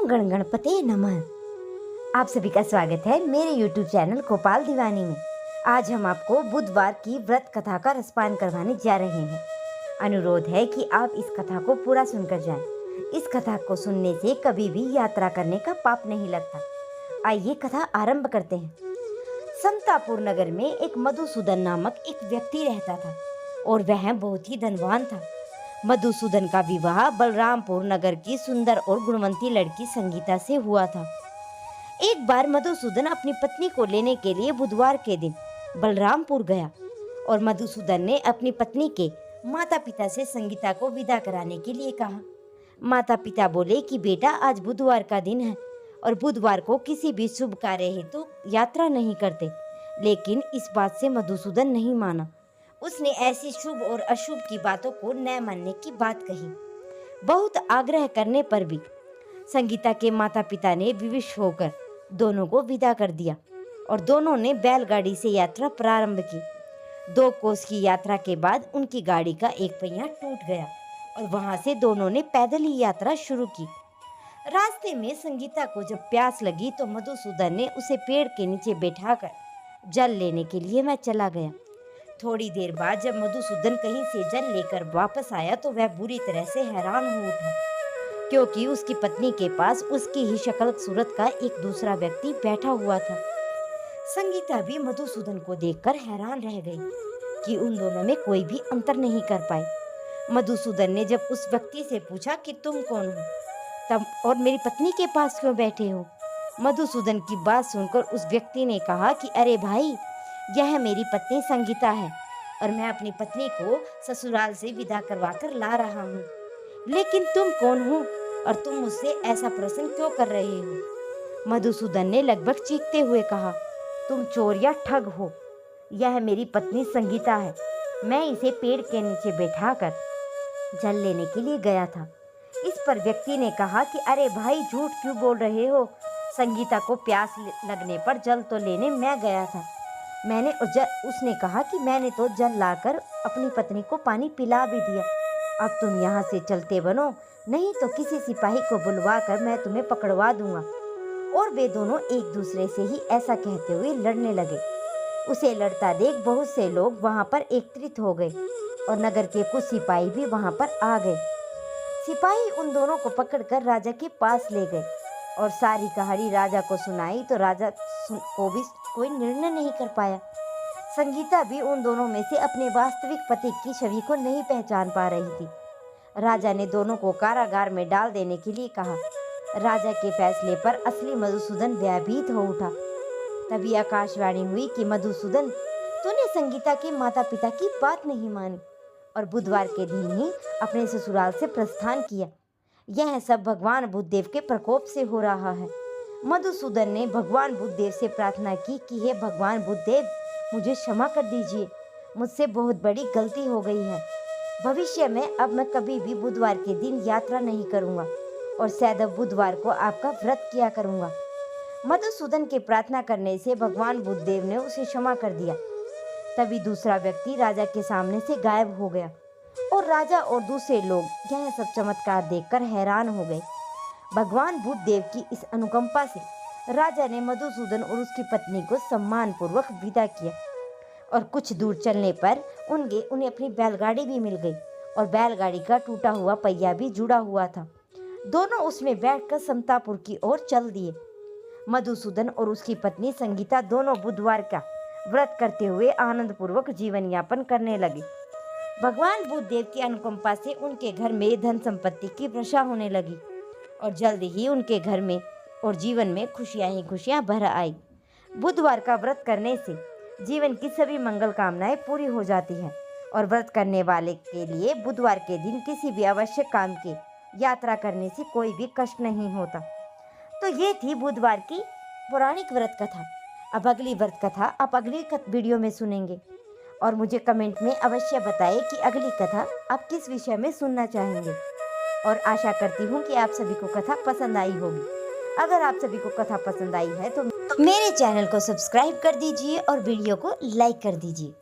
ओम गण गणपते नमः। आप सभी का स्वागत है मेरे YouTube चैनल गोपाल दीवानी में। आज हम आपको बुधवार की व्रत कथा का रसपान करवाने जा रहे हैं। अनुरोध है कि आप इस कथा को पूरा सुनकर जाएं। इस कथा को सुनने से कभी भी यात्रा करने का पाप नहीं लगता। आइए कथा आरंभ करते हैं। समतापुर नगर में एक मधुसूदन नामक एक व्यक्ति रहता था और वह बहुत ही धनवान था। मधुसूदन का विवाह बलरामपुर नगर की सुंदर और गुणवंती लड़की संगीता से हुआ था। एक बार मधुसूदन अपनी पत्नी को लेने के लिए बुधवार के दिन बलरामपुर गया और मधुसूदन ने अपनी पत्नी के माता पिता से संगीता को विदा कराने के लिए कहा। माता पिता बोले कि बेटा आज बुधवार का दिन है और बुधवार को किसी भी शुभ कार्य हेतु यात्रा नहीं करते, लेकिन इस बात से मधुसूदन नहीं माना। उसने ऐसी शुभ और अशुभ की बातों को न मानने की बात कही। बहुत आग्रह करने पर भी संगीता के माता पिता ने विवश होकर दोनों को विदा कर दिया और दोनों ने बैलगाड़ी से यात्रा प्रारंभ की। 2 कोस की यात्रा के बाद उनकी गाड़ी का एक पहिया टूट गया और वहां से दोनों ने पैदल ही यात्रा शुरू की। रास्ते में संगीता को जब प्यास लगी तो मधुसूदन ने उसे पेड़ के नीचे बैठाकर जल लेने के लिए मैं चला गया। थोड़ी देर बाद जब मधुसूदन कहीं से जल लेकर वापस आया तो वह बुरी तरह से हैरान हो उठा, क्योंकि उसकी पत्नी के पास उसकी ही शक्ल सूरत का एक दूसरा व्यक्ति बैठा हुआ था। संगीता भी मधुसूदन को देखकर हैरान रह गई कि उन दोनों में कोई भी अंतर नहीं कर पाए। मधुसूदन ने जब उस व्यक्ति से पूछा कि तुम कौन हो तब और मेरी पत्नी के पास क्यों बैठे हो। मधुसूदन की बात सुनकर उस व्यक्ति ने कहा कि अरे भाई, यह मेरी पत्नी संगीता है और मैं अपनी पत्नी को ससुराल से विदा करवाकर ला रहा हूँ। लेकिन तुम कौन हो और तुम मुझसे ऐसा प्रश्न क्यों कर रहे हो। मधुसूदन ने लगभग चीखते हुए कहा, तुम चोर या ठग हो। यह मेरी पत्नी संगीता है। मैं इसे पेड़ के नीचे बैठाकर जल लेने के लिए गया था। इस पर व्यक्ति ने कहा कि अरे भाई, झूठ क्यों बोल रहे हो। संगीता को प्यास लगने पर जल तो लेने मैं गया था। उसने कहा कि मैंने तो जल लाकर अपनी पत्नी को पानी पिला भी दिया। अब तुम यहाँ से चलते बनो, नहीं तो किसी सिपाही को बुलवाकर मैं तुम्हें पकड़वा दूंगा। और वे दोनों एक दूसरे से ही ऐसा कहते हुए लड़ने लगे। उसे लड़ता देख बहुत से लोग वहाँ पर एकत्रित हो गए और नगर के कुछ सिपाही भी वहाँ पर आ गए। सिपाही उन दोनों को पकड़कर राजा के पास ले गए और सारी कहानी राजा को सुनाई तो राजा को भी कोई निर्णय नहीं कर पाया। संगीता भी उन दोनों में से अपने वास्तविक पति की छवि को नहीं पहचान पा रही थी। राजा ने दोनों को कारागार में डाल देने के लिए कहा। राजा के फैसले पर असली मधुसूदन भयभीत हो उठा। तभी आकाशवाणी हुई कि मधुसूदन, तूने संगीता के माता पिता की बात नहीं मानी और बुधवार के दिन ही अपने ससुराल से प्रस्थान किया। यह सब भगवान बुद्धदेव के प्रकोप से हो रहा है। मधुसूदन ने भगवान बुद्धदेव से प्रार्थना की कि हे भगवान बुद्धदेव, मुझे क्षमा कर दीजिए। मुझसे बहुत बड़ी गलती हो गई है। भविष्य में अब मैं कभी भी बुधवार के दिन यात्रा नहीं करूंगा और सदैव बुधवार को आपका व्रत किया करूंगा। मधुसूदन के प्रार्थना करने से भगवान बुद्धदेव ने उसे क्षमा कर दिया। तभी दूसरा व्यक्ति राजा के सामने से गायब हो गया और राजा और दूसरे लोग यह सब चमत्कार देखकर हैरान हो गए। भगवान बुद्धदेव की इस अनुकंपा से राजा ने मधुसूदन और उसकी पत्नी को सम्मानपूर्वक विदा किया और कुछ दूर चलने पर उन्हें अपनी बैलगाड़ी भी मिल गई और बैलगाड़ी का टूटा हुआ पहिया भी जुड़ा हुआ था। दोनों उसमें बैठकर समतापुर की ओर चल दिए। मधुसूदन और उसकी पत्नी संगीता दोनों बुधवार का व्रत करते हुए आनंदपूर्वक जीवन यापन करने लगे। भगवान बुद्धदेव की अनुकंपा से उनके घर में धन संपत्ति की वर्षा होने लगी और जल्द ही उनके घर में और जीवन में खुशियां ही खुशियां भर आई। बुधवार का व्रत करने से जीवन की सभी मंगल कामनाएं पूरी हो जाती हैं और व्रत करने वाले के लिए बुधवार के दिन किसी भी आवश्यक काम के यात्रा करने से कोई भी कष्ट नहीं होता। तो ये थी बुधवार की पौराणिक व्रत कथा। अब अगली व्रत कथा आप अगली वीडियो में सुनेंगे और मुझे कमेंट में अवश्य बताएं कि अगली कथा आप किस विषय में सुनना चाहेंगे। और आशा करती हूँ कि आप सभी को कथा पसंद आई होगी। अगर आप सभी को कथा पसंद आई है तो मेरे चैनल को सब्सक्राइब कर दीजिए और वीडियो को लाइक कर दीजिए।